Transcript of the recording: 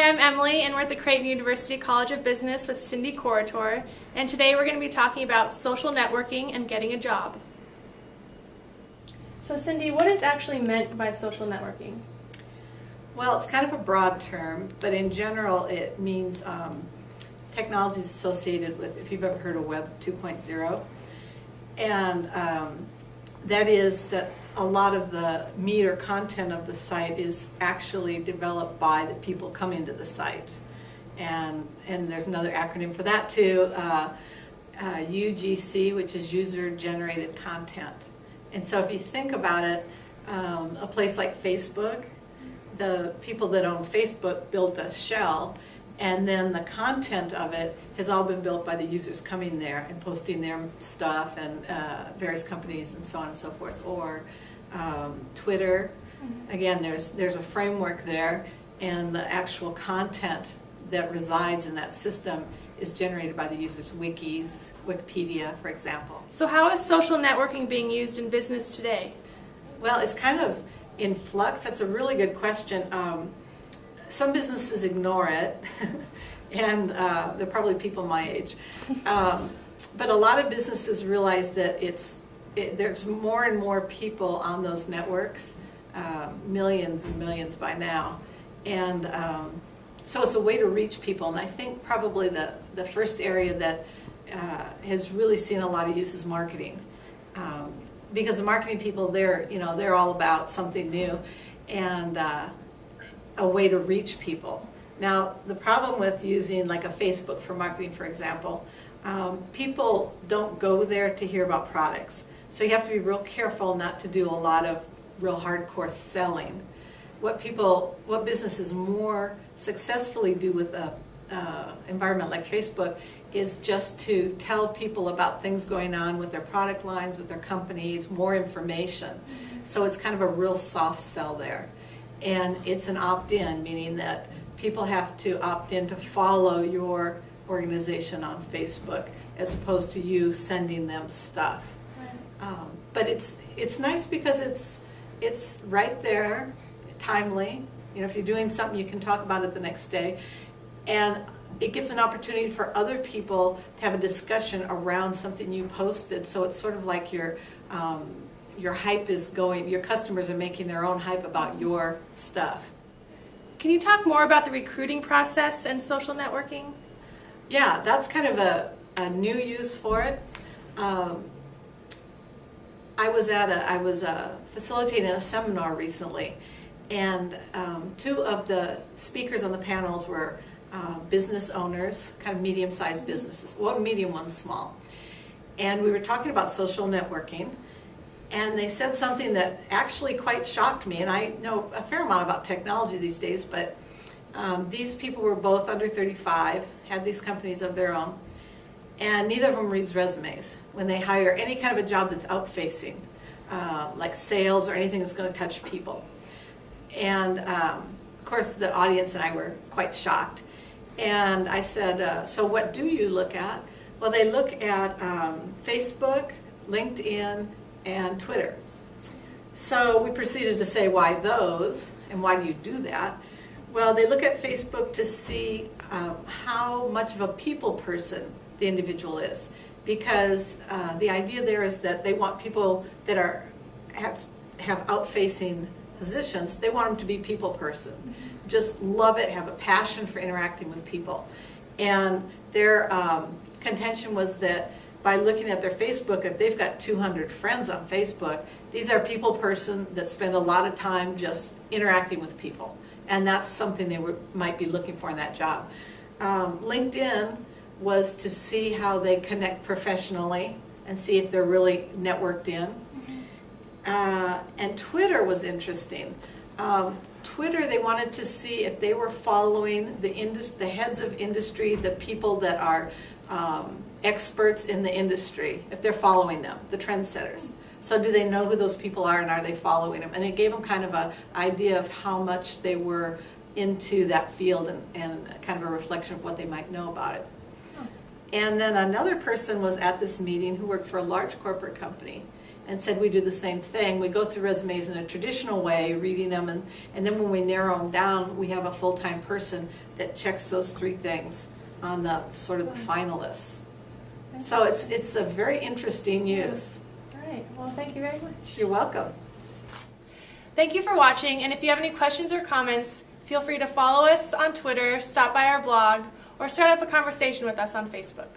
I'm Emily, and we're at the Creighton University College of Business with Cynthia Corritore, and today we're going to be talking about social networking and getting a job. So Cindy, what is actually meant by social networking? Well, it's kind of a broad term, but in general it means technologies associated with, if you've ever heard of Web 2.0, and that is that a lot of the meat or content of the site is actually developed by the people coming to the site. And there's another acronym for that too, UGC, which is user generated content. And so if you think about it, a place like Facebook, the people that own Facebook built a shell, and then the content of it has all been built by the users coming there and posting their stuff, and various companies and so on and so forth. Or Twitter, again, there's a framework there, and the actual content that resides in that system is generated by the users' wikis, Wikipedia, for example. So how is social networking being used in business today? Well, it's kind of in flux. That's a really good question. Some businesses ignore it, and they're probably people my age. But a lot of businesses realize that there's more and more people on those networks, millions and millions by now. And so it's a way to reach people. And I think probably the first area that has really seen a lot of use is marketing. Because the marketing people, they're all about something new and a way to reach people. Now, the problem with using like a Facebook for marketing, for example, people don't go there to hear about products. So you have to be real careful not to do a lot of real hardcore selling. What businesses more successfully do with an environment like Facebook is just to tell people about things going on with their product lines, with their companies, more information. So it's kind of a real soft sell there. And it's an opt-in, meaning that people have to opt in to follow your organization on Facebook as opposed to you sending them stuff. But it's nice because it's right there, timely. If you're doing something, you can talk about it the next day. And it gives an opportunity for other people to have a discussion around something you posted. So it's sort of like your hype is going, your customers are making their own hype about your stuff. Can you talk more about the recruiting process and social networking? Yeah, that's kind of a new use for it. I was facilitating a seminar recently, and two of the speakers on the panels were business owners, kind of medium-sized businesses. One medium, one small. And we were talking about social networking, and they said something that actually quite shocked me. And I know a fair amount about technology these days, but these people were both under 35, had these companies of their own, and neither of them reads resumes when they hire any kind of a job that's out-facing, like sales or anything that's going to touch people. And of course the audience and I were quite shocked. And I said, so what do you look at? Well, they look at Facebook, LinkedIn, and Twitter. So we proceeded to say, why those, and why do you do that? Well, they look at Facebook to see how much of a people person the individual is, because the idea there is that they want people that have out-facing positions. They want them to be people person, just love it, have a passion for interacting with people. And their contention was that by looking at their Facebook, if they've got 200 friends on Facebook, these are people person that spend a lot of time just interacting with people. And that's something they might be looking for in that job. LinkedIn was to see how they connect professionally and see if they're really networked in. And Twitter was interesting. Twitter, they wanted to see if they were following the heads of industry, the people that are experts in the industry, if they're following them, the trendsetters. So do they know who those people are, and are they following them? And it gave them kind of an idea of how much they were into that field, and kind of a reflection of what they might know about it. And then another person was at this meeting who worked for a large corporate company, and said we do the same thing. We go through resumes in a traditional way, reading them, and then when we narrow them down, we have a full-time person that checks those 3 things on the sort of the finalists. So it's a very interesting use. All right. Well, thank you very much. You're welcome. Thank you for watching, and if you have any questions or comments, feel free to follow us on Twitter, stop by our blog, or start up a conversation with us on Facebook.